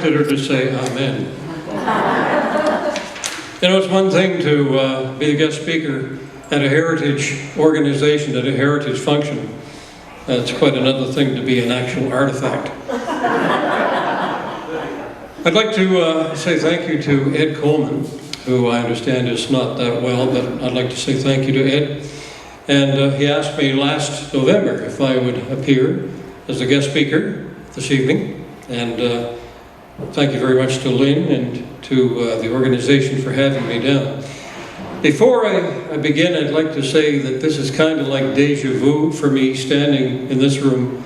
expected her to say amen. You know, it's one thing to be the guest speaker at a heritage organization, at a heritage function. It's quite another thing to be an actual artifact. I'd like to say thank you to Ed Coleman, who I understand is not that well, but I'd like to say thank you to Ed. And he asked me last November if I would appear as a guest speaker this evening. And thank you very much to Lynn and to the organization for having me down. Before I begin, I'd like to say that this is kind of like deja vu for me standing in this room.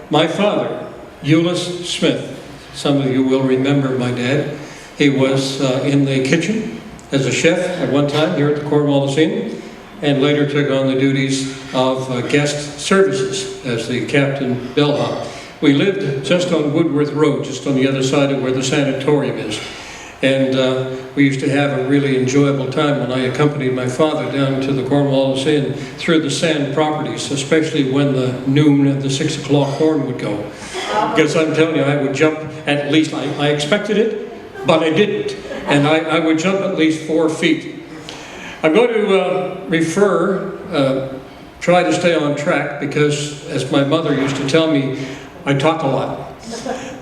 My father, Euless Smith, some of you will remember my dad. He was in the kitchen as a chef at one time here at the Cornwallis Inn, and later took on the duties of guest services as the captain bellhop. We lived just on Woodworth Road, just on the other side of where the sanatorium is. And we used to have a really enjoyable time when I accompanied my father down to the Cornwallis Inn through the sand properties, especially when the noon and the 6 o'clock horn would go. Because I'm telling you, I would jump at least, I expected it, but I didn't. And I would jump at least 4 feet. I'm going to try to stay on track because, as my mother used to tell me, I talk a lot.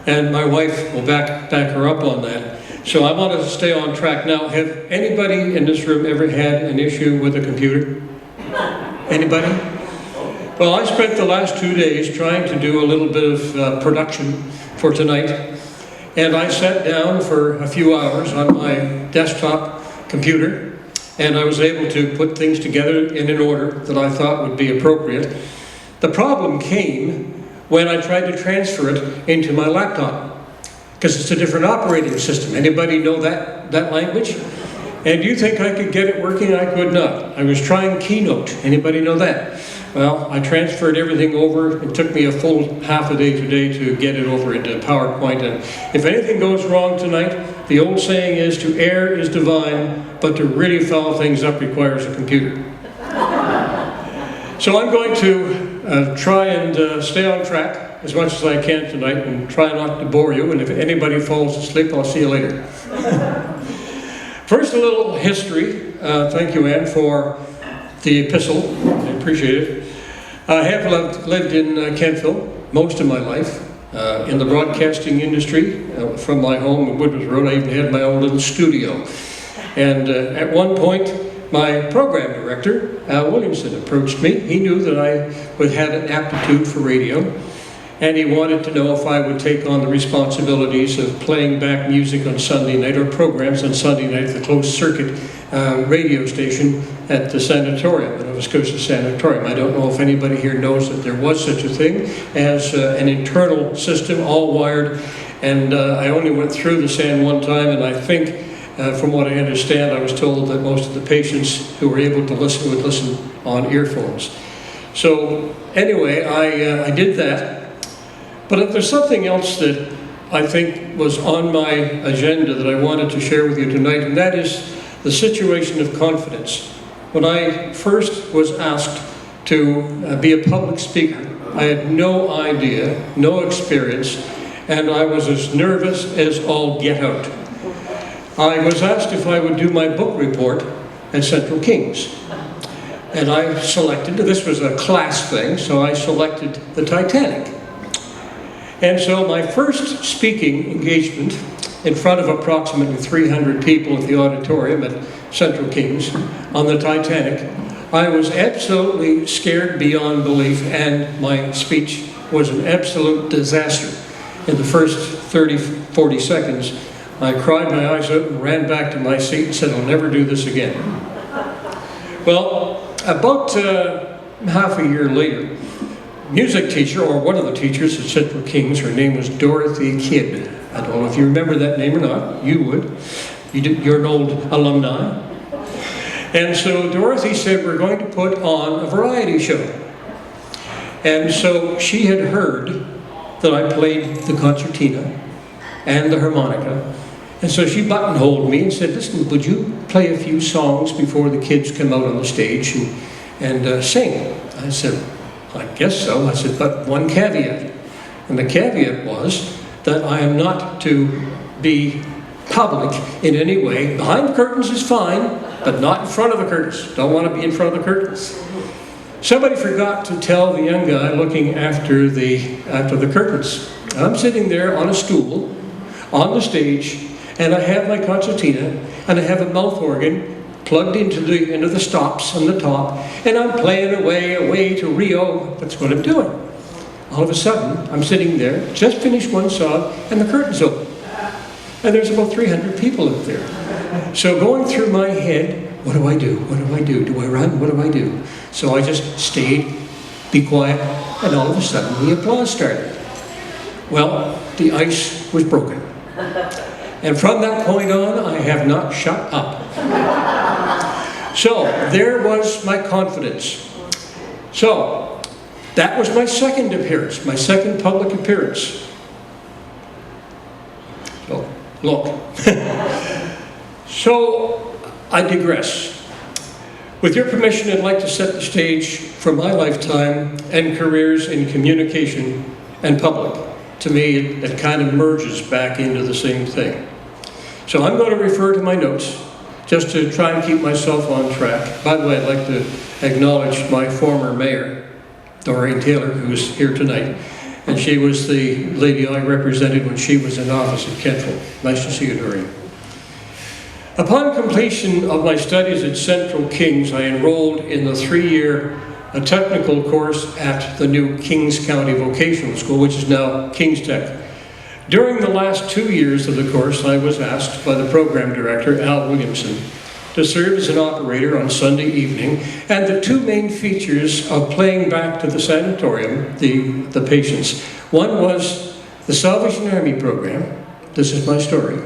And my wife will back her up on that. So I want to stay on track. Now, have anybody in this room ever had an issue with a computer? Anybody? Well, I spent the last 2 days trying to do a little bit of production for tonight. And I sat down for a few hours on my desktop computer, and I was able to put things together in an order that I thought would be appropriate. The problem came when I tried to transfer it into my laptop, because it's a different operating system. Anybody know that language? And do you think I could get it working? I could not. I was trying Keynote. Anybody know that? Well, I transferred everything over. It took me a full half a day today to get it over into PowerPoint. And if anything goes wrong tonight, the old saying is, to err is divine, but to really foul things up requires a computer. So I'm going to try and stay on track as much as I can tonight and try not to bore you. And if anybody falls asleep, I'll see you later. First, a little history. Thank you, Anne, for the epistle. I appreciate it. I have lived in Kentville most of my life, in the broadcasting industry. From my home in Woodworth Road, I even had my own little studio. And at one point, my program director, Al Williamson, approached me. He knew that I had an aptitude for radio, and he wanted to know if I would take on the responsibilities of playing back music on Sunday night, or programs on Sunday night at the closed circuit radio station at the sanatorium, the Nova Scotia Sanatorium. I don't know if anybody here knows that there was such a thing as an internal system, all wired, and I only went through the SAN one time, and I think, from what I understand, I was told that most of the patients who were able to listen would listen on earphones. So anyway, I did that. But if there's something else that I think was on my agenda that I wanted to share with you tonight, and that is the situation of confidence. When I first was asked to be a public speaker, I had no idea, no experience, and I was as nervous as all get out. I was asked if I would do my book report at Central Kings. And I selected, this was a class thing, so I selected the Titanic. And so my first speaking engagement in front of approximately 300 people at the auditorium at Central Kings on the Titanic, I was absolutely scared beyond belief, and my speech was an absolute disaster. In the first 30, 40 seconds, I cried my eyes out and ran back to my seat and said, I'll never do this again. Well, about half a year later, music teacher, or one of the teachers at Central Kings, her name was Dorothy Kidd. I don't know if you remember that name or not. You would. You're an old alumni. And so Dorothy said, we're going to put on a variety show. And so she had heard that I played the concertina and the harmonica. And so she buttonholed me and said, listen, would you play a few songs before the kids come out on the stage and sing? I said, I guess so. I said, but one caveat. And the caveat was that I am not to be public in any way. Behind the curtains is fine, but not in front of the curtains. Don't want to be in front of the curtains. Somebody forgot to tell the young guy looking after the curtains. I'm sitting there on a stool, on the stage, and I have my concertina, and I have a mouth organ plugged into the stops on the top, and I'm playing away to Rio. That's what I'm doing. All of a sudden, I'm sitting there, just finished one song, and the curtain's open. And there's about 300 people up there. So going through my head, what do I do? What do I do? Do I run? What do I do? So I just stayed, be quiet, and all of a sudden the applause started. Well, the ice was broken. And from that point on, I have not shut up. So there was my confidence. So that was my second appearance, my second public appearance. So look. So I digress. With your permission, I'd like to set the stage for my lifetime and careers in communication and public. To me, it kind of merges back into the same thing. So I'm going to refer to my notes just to try and keep myself on track. By the way, I'd like to acknowledge my former mayor, Doreen Taylor, who's here tonight. And she was the lady I represented when she was in office at Kentville. Nice to see you, Doreen. Upon completion of my studies at Central Kings, I enrolled in the 3-year technical course at the new Kings County Vocational School, which is now Kings Tech. During the last 2 years of the course, I was asked by the program director, Al Williamson, to serve as an operator on Sunday evening, and the two main features of playing back to the sanatorium, the patients. One was the Salvation Army program, this is my story,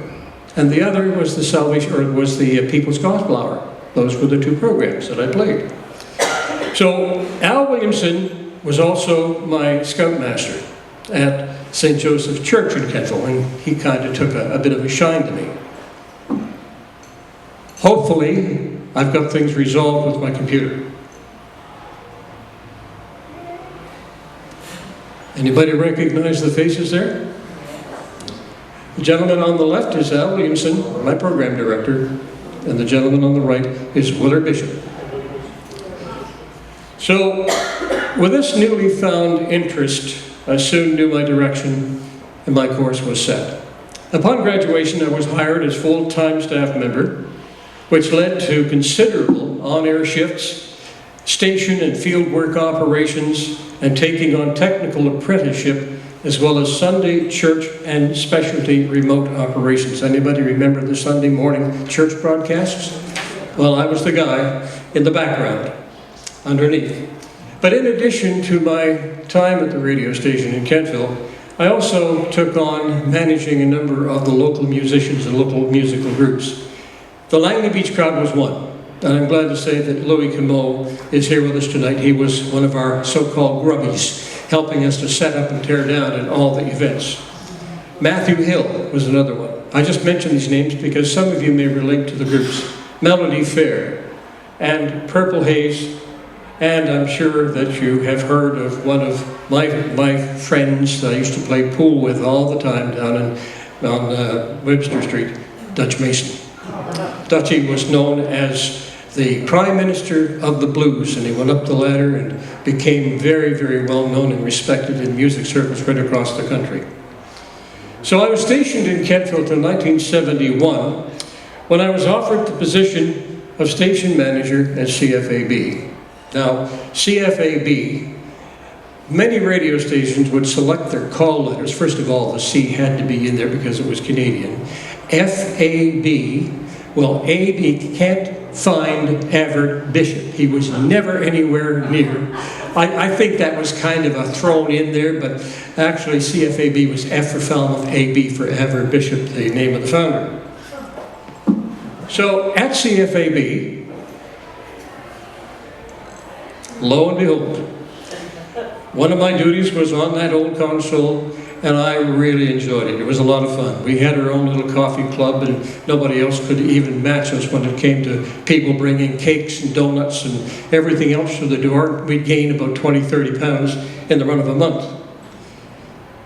and the other was the People's Gospel Hour. Those were the two programs that I played. So Al Williamson was also my scoutmaster at St. Joseph's Church in Kentville, and he kind of took a bit of a shine to me. Hopefully, I've got things resolved with my computer. Anybody recognize the faces there? The gentleman on the left is Al Williamson, my program director, and the gentleman on the right is Willard Bishop. So, with this newly found interest, I soon knew my direction and my course was set. Upon graduation, I was hired as full-time staff member, which led to considerable on-air shifts, station and field work operations, and taking on technical apprenticeship, as well as Sunday church and specialty remote operations. Anybody remember the Sunday morning church broadcasts? Well, I was the guy in the background, underneath. But in addition to my time at the radio station in Kentville, I also took on managing a number of the local musicians and local musical groups. The Langley Beach Crowd was one, and I'm glad to say that Louis Camo is here with us tonight. He was one of our so-called grubbies, helping us to set up and tear down at all the events. Matthew Hill was another one. I just mention these names because some of you may relate to the groups. Melody Fair and Purple Haze, and I'm sure that you have heard of one of my friends that I used to play pool with all the time down on Webster Street, Dutch Mason. Dutchie was known as the Prime Minister of the Blues, and he went up the ladder and became very, very well known and respected in music circles right across the country. So I was stationed in Kentville till 1971, when I was offered the position of station manager at CFAB. Now, CFAB, many radio stations would select their call letters. First of all, the C had to be in there because it was Canadian. FAB, well, AB can't find Everett Bishop. He was never anywhere near. I think that was kind of a thrown in there, but actually CFAB was F for Falmouth, AB for Everett Bishop, the name of the founder. So at CFAB, lo and behold, one of my duties was on that old console, and I really enjoyed it. It was a lot of fun. We had our own little coffee club, and nobody else could even match us when it came to people bringing cakes and donuts and everything else through the door. We'd gain about 20, 30 pounds in the run of a month.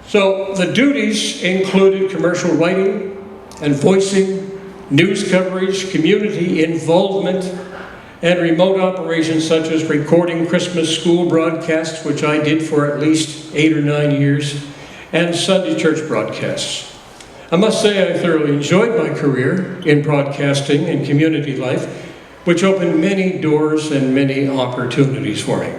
So the duties included commercial writing, and voicing, news coverage, community involvement, and remote operations such as recording Christmas school broadcasts, which I did for at least 8 or 9 years, and Sunday church broadcasts. I must say I thoroughly enjoyed my career in broadcasting and community life, which opened many doors and many opportunities for me.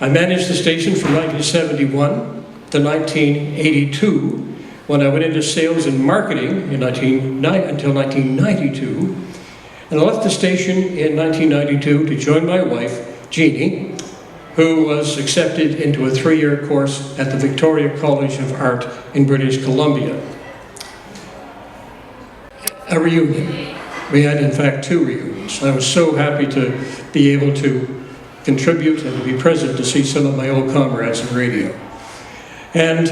I managed the station from 1971 to 1982, when I went into sales and marketing until 1992, and I left the station in 1992 to join my wife, Jeannie, who was accepted into a 3-year course at the Victoria College of Art in British Columbia. A reunion. We had, in fact, 2 reunions. I was so happy to be able to contribute and to be present to see some of my old comrades in radio. And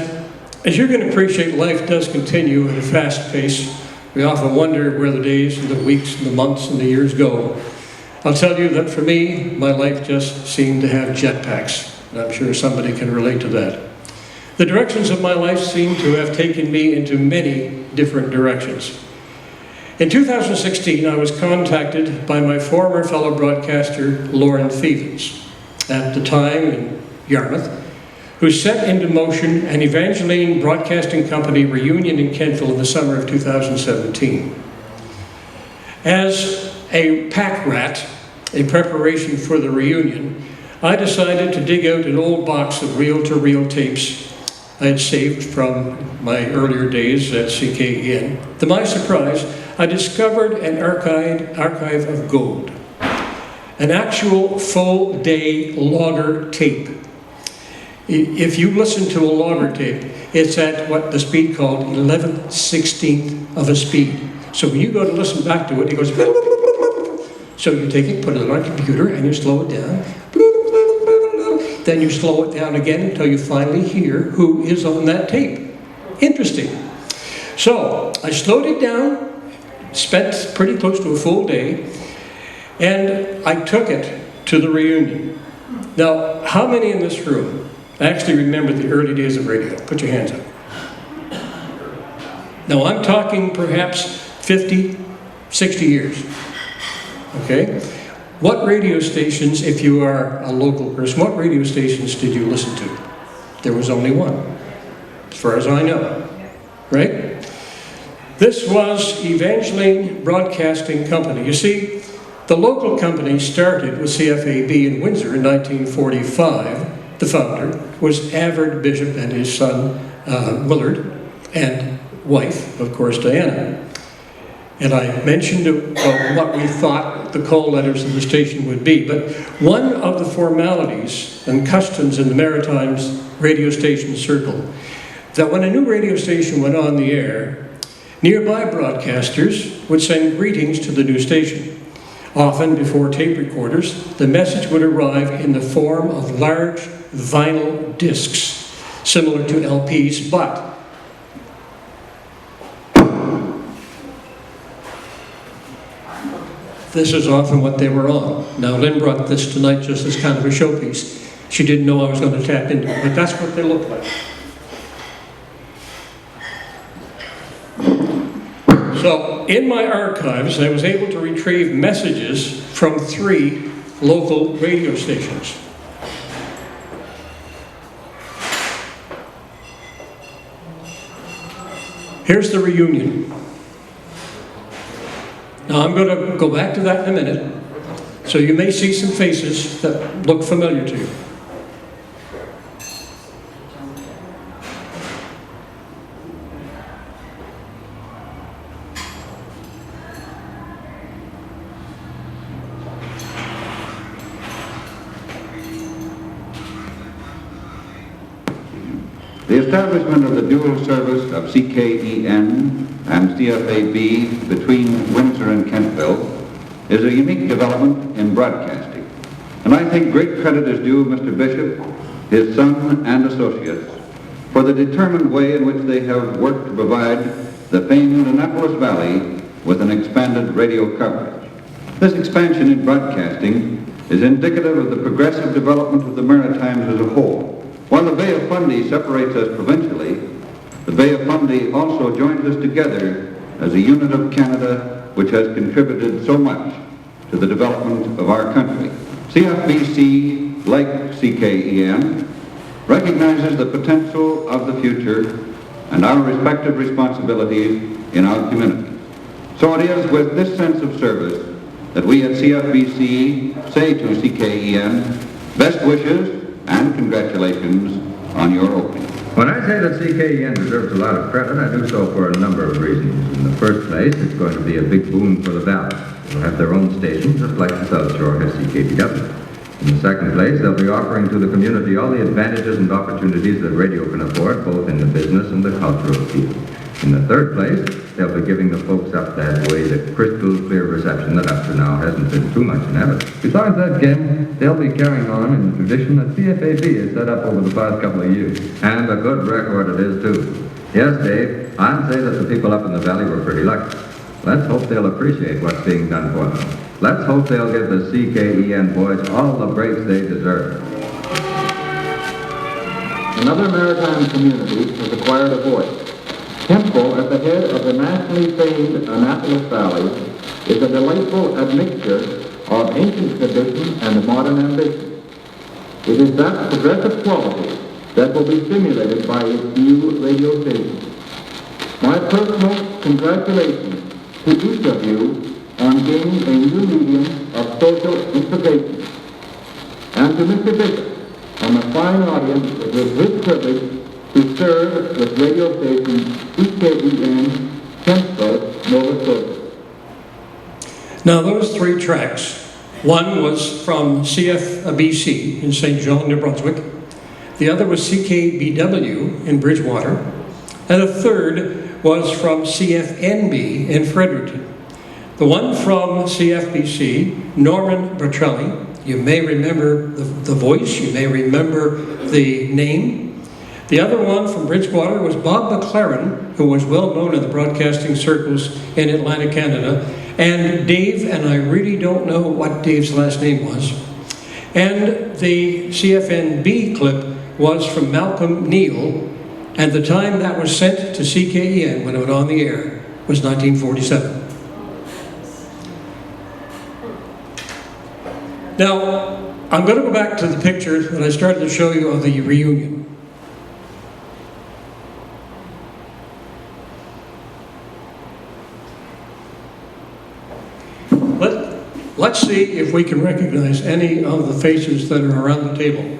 as you're going to appreciate, life does continue at a fast pace. We often wonder where the days and the weeks and the months and the years go. I'll tell you that for me, my life just seemed to have jetpacks, and I'm sure somebody can relate to that. The directions of my life seem to have taken me into many different directions. In 2016, I was contacted by my former fellow broadcaster, Lauren Thievens, at the time in Yarmouth, who set into motion an Evangeline Broadcasting Company reunion in Kentville in the summer of 2017. As a pack rat, in preparation for the reunion, I decided to dig out an old box of reel-to-reel tapes I had saved from my earlier days at CKEN. To my surprise, I discovered an archive of gold, an actual full-day logger tape. If you listen to a logger tape, it's at what the speed called 11/16th of a speed. So when you go to listen back to it, it goes. So you take it, put it on a computer, and you slow it down. Then you slow it down again until you finally hear who is on that tape. Interesting. So I slowed it down, spent pretty close to a full day, and I took it to the reunion. Now, how many in this room actually remember the early days of radio? Put your hands up. Now, I'm talking perhaps 50, 60 years. Okay? What radio stations, if you are a local person, what radio stations did you listen to? There was only one, as far as I know. Right? This was Evangeline Broadcasting Company. You see, the local company started with CFAB in Windsor in 1945. The founder was Avard Bishop and his son Willard, and wife, of course, Diana. And I mentioned what we thought the call letters of the station would be, but one of the formalities and customs in the Maritimes radio station circle, that when a new radio station went on the air, nearby broadcasters would send greetings to the new station. Often, before tape recorders, the message would arrive in the form of large vinyl discs, similar to LPs, but this is often what they were on. Now, Lynn brought this tonight just as kind of a showpiece. She didn't know I was going to tap into it, but that's what they look like. So, in my archives, I was able to retrieve messages from 3 local radio stations. Here's the reunion. Now, I'm going to go back to that in a minute, so you may see some faces that look familiar to you. The establishment of the dual service of CKEN and CFAB between Windsor and Kentville is a unique development in broadcasting. And I think great credit is due Mr. Bishop, his son and associates for the determined way in which they have worked to provide the famed Annapolis Valley with an expanded radio coverage. This expansion in broadcasting is indicative of the progressive development of the Maritimes as a whole. While the Bay of Fundy separates us provincially, the Bay of Fundy also joins us together as a unit of Canada which has contributed so much to the development of our country. CFBC, like CKEN, recognizes the potential of the future and our respective responsibilities in our community. So it is with this sense of service that we at CFBC say to CKEN, best wishes and congratulations on your opening. When I say that CKEN deserves a lot of credit, I do so for a number of reasons. In the first place, it's going to be a big boon for the valley. They'll have their own station, just like the South Shore has CKPW. In the second place, they'll be offering to the community all the advantages and opportunities that radio can afford, both in the business and the cultural field. In the third place, they'll be giving the folks up that way the crystal clear reception that up to now hasn't been too much in evidence. Besides that, Ken, they'll be carrying on in the tradition that CFAB has set up over the past couple of years. And a good record it is, too. Yes, Dave, I'd say that the people up in the valley were pretty lucky. Let's hope they'll appreciate what's being done for them. Let's hope they'll give the CKEN boys all the breaks they deserve. Another maritime community has acquired a voice. Kentville, at the head of the nationally famed Annapolis Valley, is a delightful admixture of ancient tradition and modern ambition. It is that progressive quality that will be stimulated by its new radio station. My personal congratulations to each of you on gaining a new medium of social integration. And to Mr. Bishop, and the fine audience, it was his privilege to serve with radio station CKEN, Kentville, Nova Scotia. Now those three tracks, one was from CFBC in St. John, New Brunswick, the other was CKBW in Bridgewater, and a third was from CFNB in Fredericton. The one from CFBC, Norman Bertrelli, you may remember the voice, you may remember the name. The other one from Bridgewater was Bob McLaren, who was well known in the broadcasting circles in Atlantic Canada, and Dave, and I really don't know what Dave's last name was. And the CFNB clip was from Malcolm Neal, and the time that was sent to CKEN when it went on the air was 1947. Now, I'm going to go back to the picture that I started to show you of the reunion. Let's see if we can recognize any of the faces that are around the table.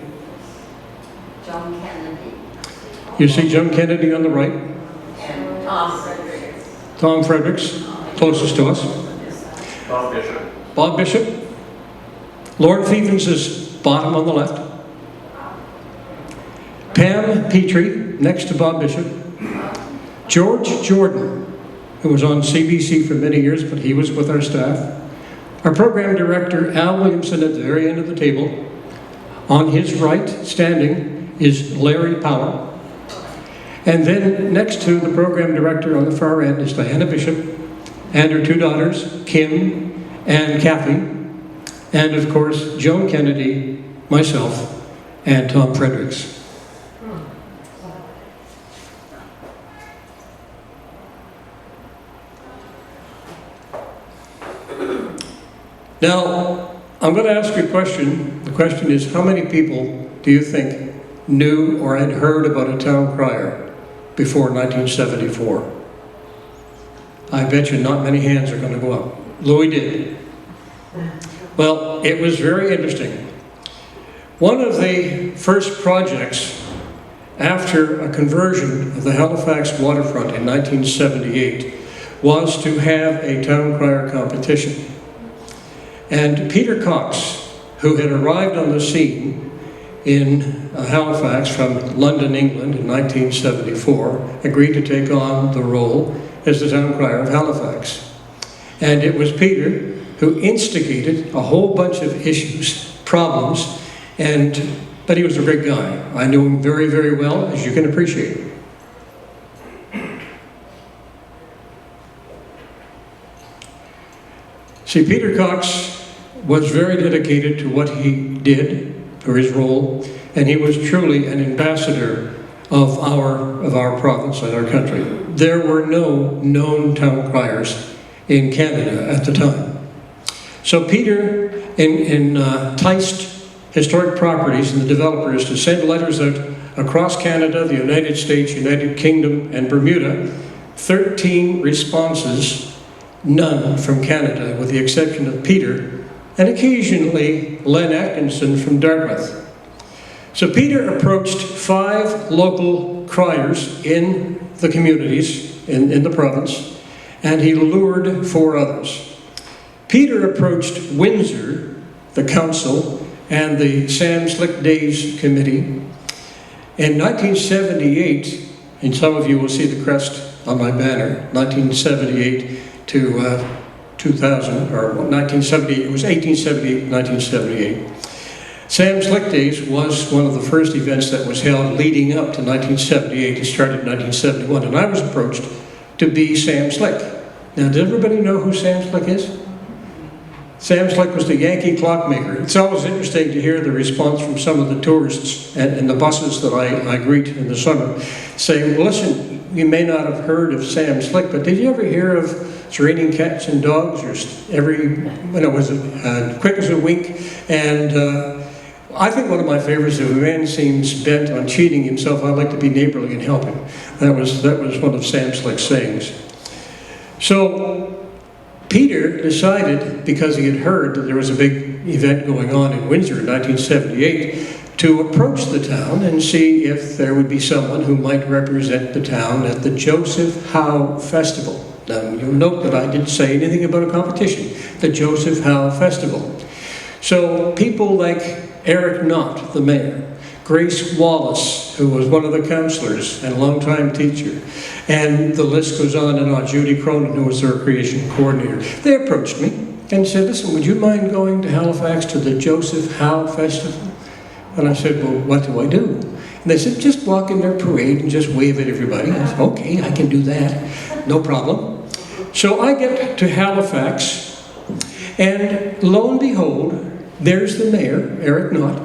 John Kennedy. You see John Kennedy on the right? And Tom Fredericks. Tom Fredericks, closest to us. Bob Bishop. Bob Bishop. Lord Thievens is bottom on the left. Pam Petrie, next to Bob Bishop. George Jordan, who was on CBC for many years, but he was with our staff. Our program director, Al Williamson, at the very end of the table. On his right, standing, is Larry Power. And then next to the program director on the far end is Diana Bishop and her two daughters, Kim and Kathy. And of course, Joan Kennedy, myself, and Tom Fredericks. Now, I'm going to ask you a question. The question is, how many people do you think knew or had heard about a town crier before 1974? I bet you not many hands are going to go up. Louis did. Well, it was very interesting. One of the first projects after a conversion of the Halifax waterfront in 1978 was to have a town crier competition. And Peter Cox, who had arrived on the scene in Halifax from London, England in 1974, agreed to take on the role as the town crier of Halifax. And it was Peter who instigated a whole bunch of issues, problems, but he was a great guy. I knew him very, very well, as you can appreciate. See, Peter Cox was very dedicated to what he did, or his role, and he was truly an ambassador of our province and our country. There were no known town criers in Canada at the time. So Peter enticed Historic Properties and the developers to send letters out across Canada, the United States, United Kingdom, and Bermuda. 13 responses, none from Canada, with the exception of Peter, and occasionally Len Atkinson from Dartmouth. So Peter approached 5 local criers in the communities in the province, and he lured 4 others. Peter approached Windsor, the council, and the Sam Slick Days Committee. In 1978, and some of you will see the crest on my banner, 1978 to 2000, or 1978, it was 1878, 1978. Sam Slick Days was one of the first events that was held leading up to 1978. It started in 1971, and I was approached to be Sam Slick. Now, does everybody know who Sam Slick is? Sam Slick was the Yankee clockmaker. It's always interesting to hear the response from some of the tourists and the buses that I greet in the summer, saying, well, listen, you may not have heard of Sam Slick, but did you ever hear of It's Raining Cats and Dogs, or was it Quick as a Wink? And I think one of my favorites, if a man seems bent on cheating himself, I'd like to be neighborly and help him. That was one of Sam Slick's sayings. So Peter decided, because he had heard that there was a big event going on in Windsor in 1978, to approach the town and see if there would be someone who might represent the town at the Joseph Howe Festival. Now, you'll note that I didn't say anything about a competition, the Joseph Howe Festival. So people like Eric Knott, the mayor, Grace Wallace, who was one of the councillors and a longtime teacher, and the list goes on and on, Judy Cronin, who was the recreation coordinator. They approached me and said, listen, would you mind going to Halifax to the Joseph Howe Festival? And I said, well, what do I do? And they said, just walk in their parade and just wave at everybody. I said, okay, I can do that, no problem. So I get to Halifax, and lo and behold, there's the mayor, Eric Knott,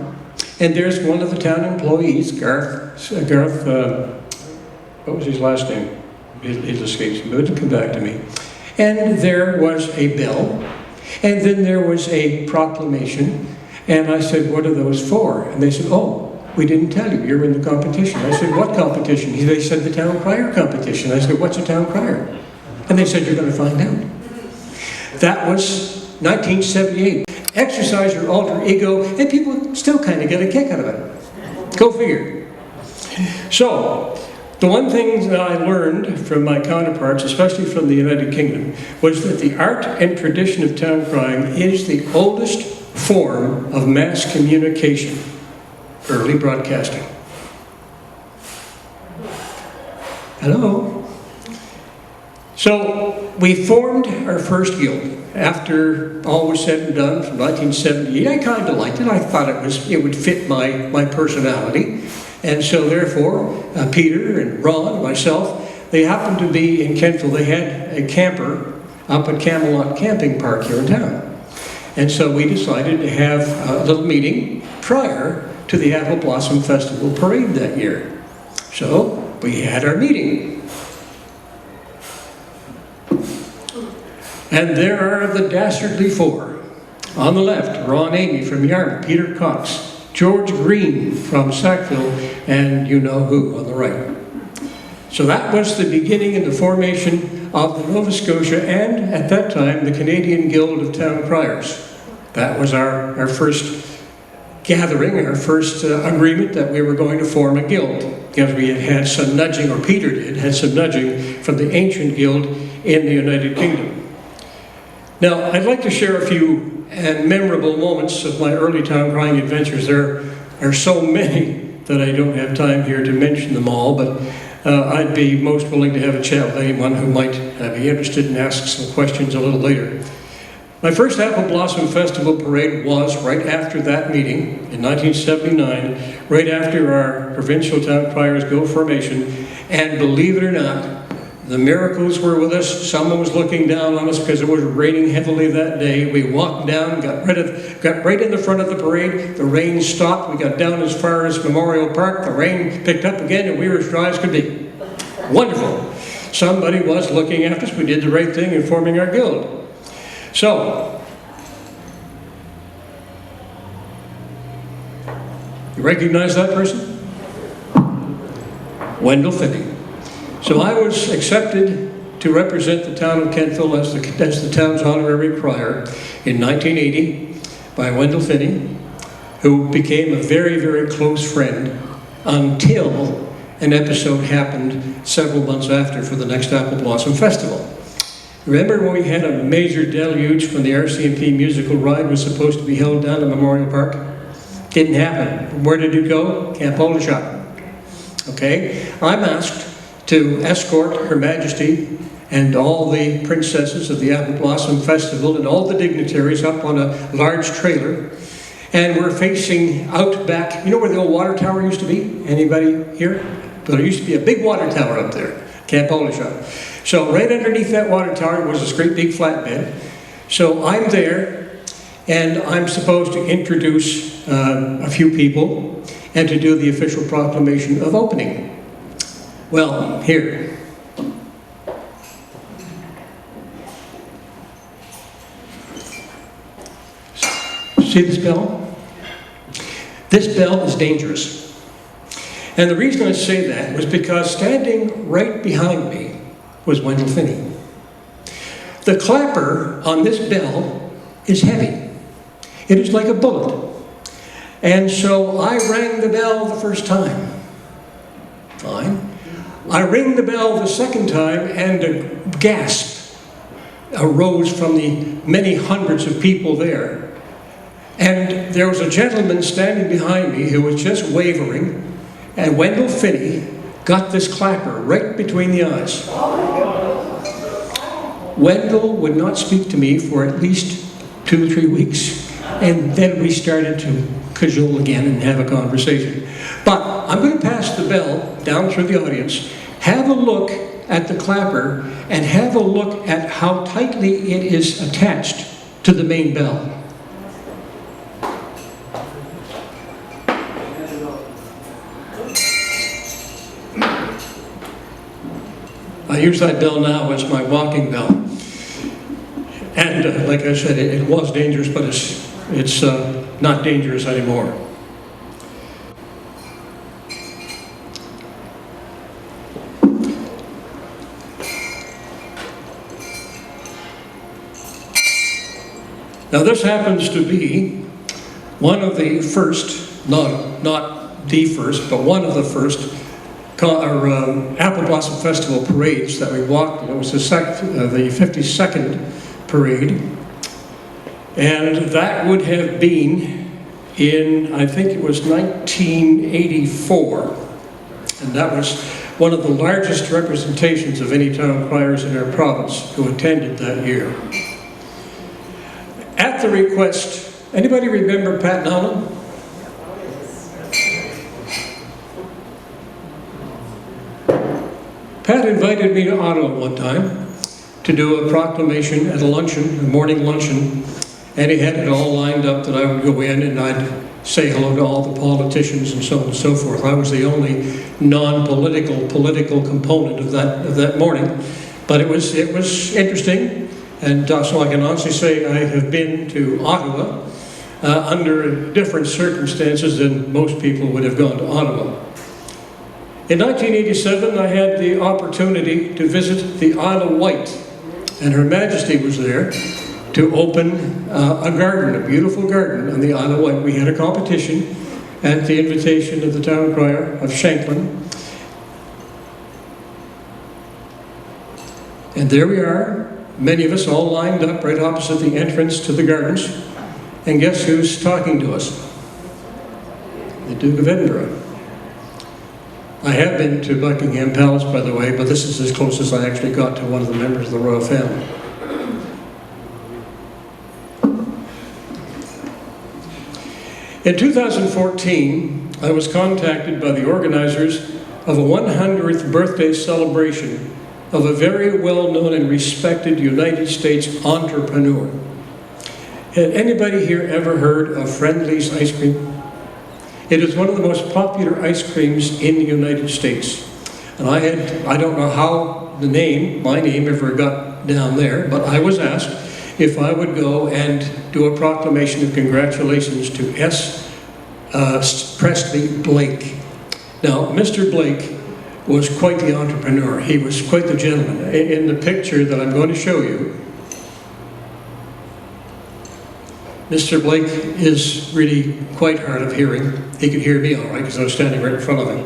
and there's one of the town employees, Garth, what was his last name? It escapes me, but it'll come back to me. And there was a bell, and then there was a proclamation, and I said, what are those for? And they said, oh, we didn't tell you, you're in the competition. I said, what competition? They said, the town crier competition. I said, what's a town crier? And they said, you're going to find out. That was 1978. Exercise your alter ego, and people still kind of get a kick out of it. Go figure. So, the one thing that I learned from my counterparts, especially from the United Kingdom, was that the art and tradition of town crying is the oldest form of mass communication, early broadcasting. Hello? So, we formed our first guild. After all was said and done, from 1978, I kind of liked it. I thought it would fit my personality. And so therefore, Peter and Ron and myself, they happened to be in Kentville. They had a camper up at Camelot Camping Park here in town. And so we decided to have a little meeting prior to the Apple Blossom Festival parade that year. So we had our meeting. And there are the dastardly 4. On the left, Ron Amy from Yarmouth, Peter Cox, George Green from Sackville, and you know who on the right. So that was the beginning and the formation of the Nova Scotia and, at that time, the Canadian Guild of Town Criers. That was our first gathering, our first agreement that we were going to form a guild, because we had some nudging, or Peter had some nudging from the ancient guild in the United Kingdom. Now, I'd like to share a few memorable moments of my early town crying adventures. There are so many that I don't have time here to mention them all, but I'd be most willing to have a chat with anyone who might be interested and ask some questions a little later. My first Apple Blossom Festival parade was right after that meeting in 1979, right after our provincial town criers guild formation, and believe it or not, The miracles were with us. Someone was looking down on us because it was raining heavily that day. We walked down, got right in the front of the parade. The rain stopped. We got down as far as Memorial Park. The rain picked up again, and we were as dry as could be. Wonderful. Somebody was looking after us. We did the right thing in forming our guild. So, you recognize that person? Wendell Finney. So I was accepted to represent the town of Kentville as the town's honorary crier in 1980 by Wendell Finney, who became a very, very close friend until an episode happened several months after for the next Apple Blossom Festival. Remember when we had a major deluge when the RCMP musical ride was supposed to be held down at Memorial Park? Didn't happen. Where did it go? Camp Aldershot. Okay? I'm asked to escort Her Majesty and all the princesses of the Apple Blossom Festival and all the dignitaries up on a large trailer. And we're facing out back. You know where the old water tower used to be? Anybody here? There used to be a big water tower up there, Camp Aldershot. So right underneath that water tower was this great big flatbed. So I'm there, and I'm supposed to introduce a few people and to do the official proclamation of opening. Well, here. See this bell? This bell is dangerous. And the reason I say that was because standing right behind me was Wendell Finney. The clapper on this bell is heavy. It is like a bullet. And so I rang the bell the first time. Fine. I ring the bell the second time, and a gasp arose from the many hundreds of people there. And there was a gentleman standing behind me who was just wavering, and Wendell Finney got this clapper right between the eyes. Wendell would not speak to me for at least 2 or 3 weeks, and then we started to cajole again and have a conversation. But I'm going to pass the bell down through the audience. Have a look at the clapper and have a look at how tightly it is attached to the main bell. I use that bell now as my walking bell. And like I said, it was dangerous, but it's not dangerous anymore. Now this happens to be one of the first, not the first, but one of the first Apple Blossom Festival parades that we walked. It was the 52nd parade. And that would have been in, I think it was 1984. And that was one of the largest representations of any town criers in our province who attended that year. At the request, anybody remember Pat Nolan? Pat invited me to Ottawa one time to do a proclamation at a luncheon, a morning luncheon, and he had it all lined up that I would go in and I'd say hello to all the politicians and so on and so forth. I was the only non-political component of that morning, but it was interesting. And so I can honestly say I have been to Ottawa under different circumstances than most people would have gone to Ottawa. In 1987, I had the opportunity to visit the Isle of Wight, and Her Majesty was there to open a garden, a beautiful garden on the Isle of Wight. We had a competition at the invitation of the town crier of Shanklin. And there we are. Many of us all lined up right opposite the entrance to the gardens. And guess who's talking to us? The Duke of Edinburgh. I have been to Buckingham Palace, by the way, but this is as close as I actually got to one of the members of the royal family. In 2014, I was contacted by the organizers of a 100th birthday celebration of a very well-known and respected United States entrepreneur. Had anybody here ever heard of Friendly's ice cream? It is one of the most popular ice creams in the United States. And I don't know how my name ever got down there, but I was asked if I would go and do a proclamation of congratulations to Presley Blake. Now, Mr. Blake was quite the entrepreneur. He was quite the gentleman. In the picture that I'm going to show you, Mr. Blake is really quite hard of hearing. He could hear me all right because I was standing right in front of him.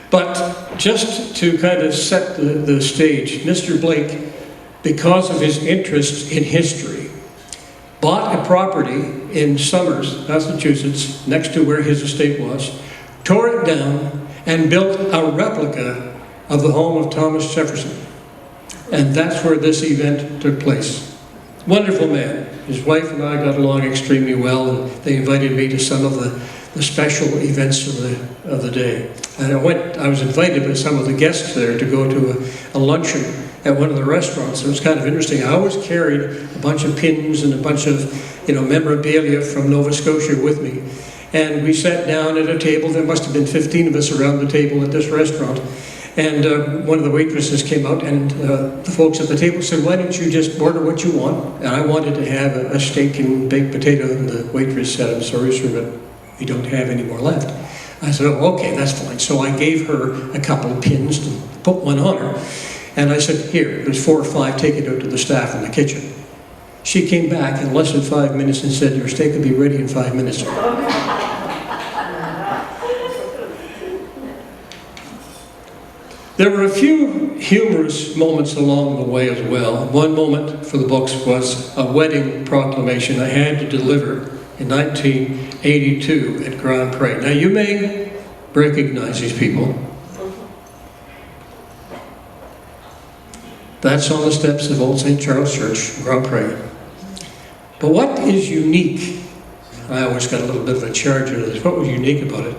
But just to kind of set the stage, Mr. Blake, because of his interest in history, bought a property in Somers, Massachusetts, next to where his estate was, tore it down, and built a replica of the home of Thomas Jefferson. And that's where this event took place. Wonderful man. His wife and I got along extremely well, and they invited me to some of the special events of the day. And I was invited by some of the guests there to go to a luncheon at one of the restaurants. It was kind of interesting. I always carried a bunch of pins and a bunch of memorabilia from Nova Scotia with me. And we sat down at a table. There must have been 15 of us around the table at this restaurant. And one of the waitresses came out, and the folks at the table said, "Why don't you just order what you want?" And I wanted to have a steak and baked potato, and the waitress said, "I'm sorry, sir, but we don't have any more left." I said, "Oh, okay, that's fine." So I gave her a couple of pins to put one on her. And I said, "Here, there's 4 or 5, take it out to the staff in the kitchen." She came back in less than 5 minutes and said, "Your steak will be ready in 5 minutes." There were a few humorous moments along the way as well. One moment for the books was a wedding proclamation I had to deliver in 1982 at Grand Prix. Now you may recognize these people. That's on the steps of Old St. Charles Church, Grand Prix. But what is unique, I always got a little bit of a charge out of this, what was unique about it,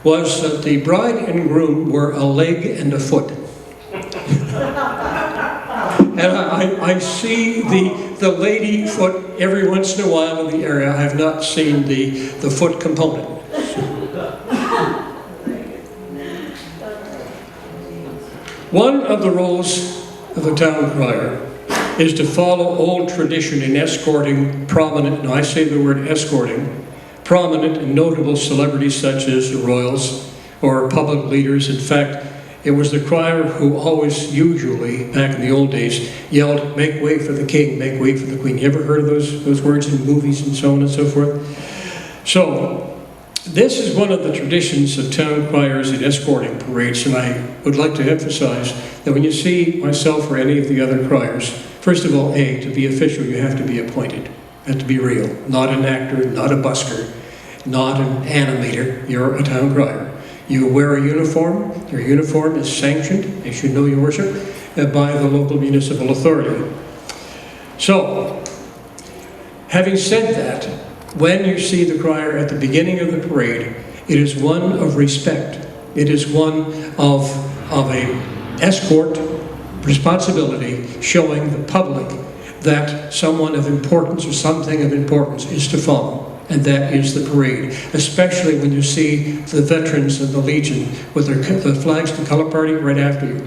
was that the bride and groom were a leg and a foot. And I see the lady foot every once in a while in the area. I have not seen the foot component. One of the roles of a town crier is to follow old tradition in escorting prominent, now I say the word escorting, prominent and notable celebrities such as the royals or public leaders. In fact, it was the crier who always, usually, back in the old days, yelled, "Make way for the king, make way for the queen." You ever heard of those words in movies and so on and so forth? So, this is one of the traditions of town criers in escorting parades, and I would like to emphasize that when you see myself or any of the other criers, first of all, to be official, you have to be appointed. You have to be real, not an actor, not a busker, not an animator. You're a town crier. You wear a uniform. Your uniform is sanctioned, as you know, your worship, by the local municipal authority. So, having said that, when you see the crier at the beginning of the parade, it is one of respect. It is one of a escort responsibility, showing the public that someone of importance or something of importance is to follow. And that is the parade, especially when you see the veterans of the Legion with the flags and color party right after you.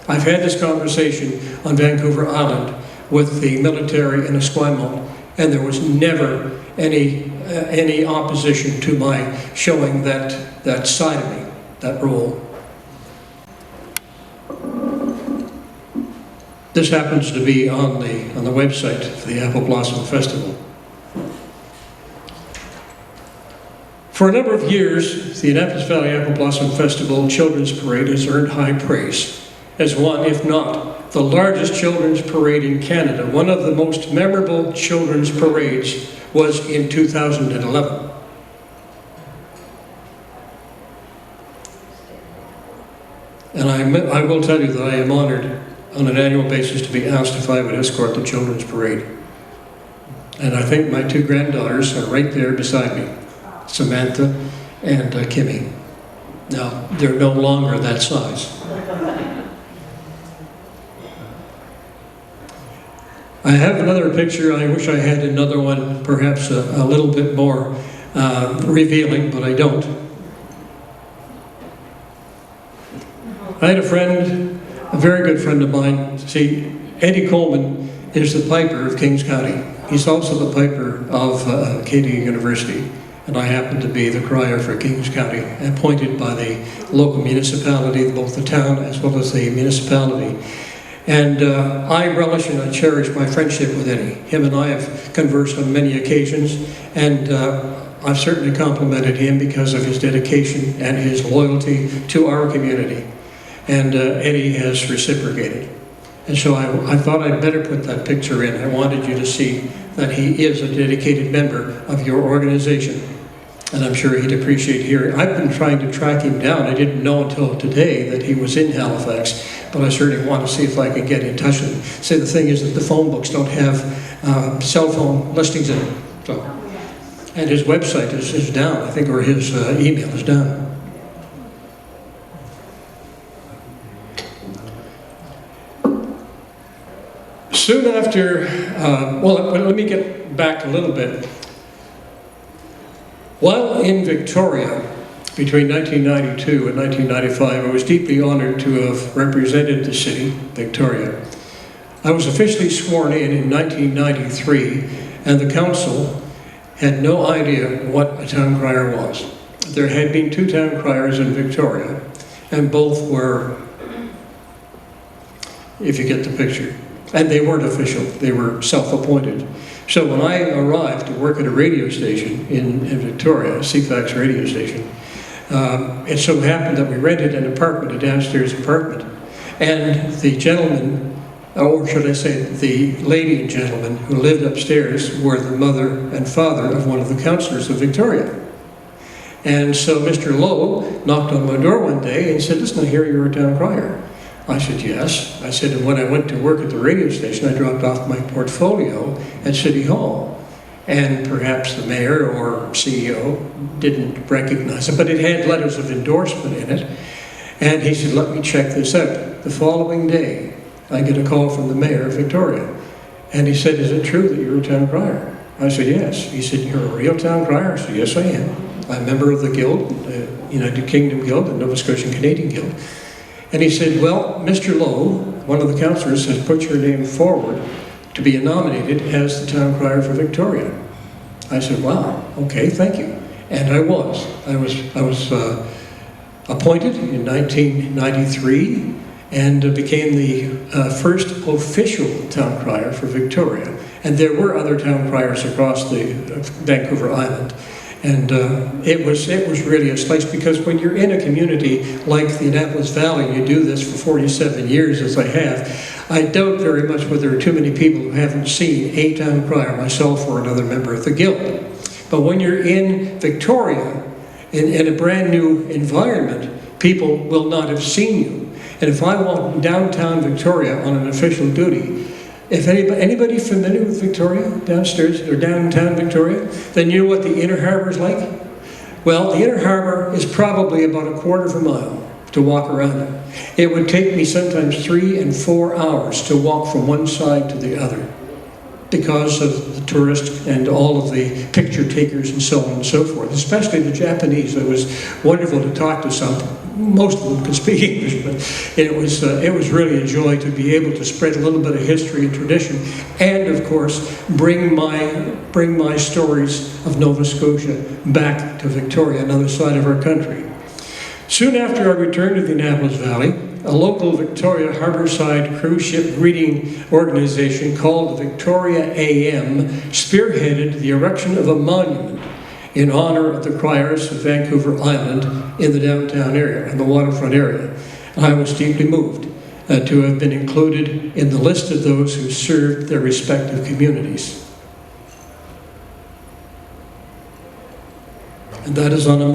I've had this conversation on Vancouver Island with the military in Esquimalt, and there was never any opposition to my showing that side of me, that role. This happens to be on the website for the Apple Blossom Festival. For a number of years, the Annapolis Valley Apple Blossom Festival Children's Parade has earned high praise as one, if not, the largest children's parade in Canada. One of the most memorable children's parades was in 2011. And I will tell you that I am honored on an annual basis to be asked if I would escort the children's parade. And I think my 2 granddaughters are right there beside me, Samantha and Kimmy. Now, they're no longer that size. I have another picture. I wish I had another one, perhaps a little bit more revealing, but I don't. I had a friend, a very good friend of mine. See, Eddie Coleman is the piper of Kings County. He's also the piper of Acadia University, and I happen to be the crier for Kings County, appointed by the local municipality, both the town as well as the municipality. And I relish and I cherish my friendship with Eddie. Him and I have conversed on many occasions, and I've certainly complimented him because of his dedication and his loyalty to our community. And Eddie has reciprocated. And so I thought I'd better put that picture in. I wanted you to see that he is a dedicated member of your organization. And I'm sure he'd appreciate hearing. I've been trying to track him down. I didn't know until today that he was in Halifax, but I certainly want to see if I can get in touch with him. See, the thing is that the phone books don't have cell phone listings in them. So, and his website is down, I think, or his email is down. Soon after, well, let me get back a little bit. While in Victoria, between 1992 and 1995, I was deeply honored to have represented the city, Victoria. I was officially sworn in 1993, and the council had no idea what a town crier was. There had been 2 town criers in Victoria, and both were, if you get the picture, and they weren't official, they were self-appointed. So when I arrived to work at a radio station in Victoria, a CFAX radio station, it so happened that we rented an apartment, a downstairs apartment, and the gentleman, or should I say the lady and gentleman who lived upstairs were the mother and father of one of the councillors of Victoria. And so Mr. Lowe knocked on my door one day and said, "Listen, I hear you're a town crier." I said, "Yes." I said, and when I went to work at the radio station, I dropped off my portfolio at City Hall. And perhaps the mayor or CEO didn't recognize it, but it had letters of endorsement in it. And he said, "Let me check this out." The following day, I get a call from the mayor of Victoria. And he said, "Is it true that you're a town crier?" I said, "Yes." He said, "You're a real town crier?" I said, "Yes, I am. I'm a member of the Guild, the United Kingdom Guild, the Nova Scotian Canadian Guild." And he said, "Well, Mr. Lowe, one of the councillors, has put your name forward to be nominated as the town crier for Victoria." I said, "Wow, okay, thank you." And I was appointed in 1993 and became the first official town crier for Victoria. And there were other town criers across the Vancouver Island. And it was really a slice, because when you're in a community like the Annapolis Valley, and you do this for 47 years as I have, I doubt very much whether there are too many people who haven't seen a town crier, myself or another member of the Guild. But when you're in Victoria, in a brand new environment, people will not have seen you. And if I walk downtown Victoria on an official duty, if anybody familiar with Victoria, downstairs, or downtown Victoria, then you know what the Inner Harbour is like? Well, the Inner Harbour is probably about a quarter of a mile to walk around it. It would take me sometimes 3 and 4 hours to walk from one side to the other, because of the tourists and all of the picture takers and so on and so forth, especially the Japanese. It was wonderful to talk to some. Most of them could speak English, but it was really a joy to be able to spread a little bit of history and tradition, and of course bring my stories of Nova Scotia back to Victoria, another side of our country. Soon after I returned to the Annapolis Valley, a local Victoria Harborside cruise ship greeting organization called the Victoria AM spearheaded the erection of a monument in honor of the criers of Vancouver Island in the downtown area, in the waterfront area. I was deeply moved to have been included in the list of those who served their respective communities. And that is on a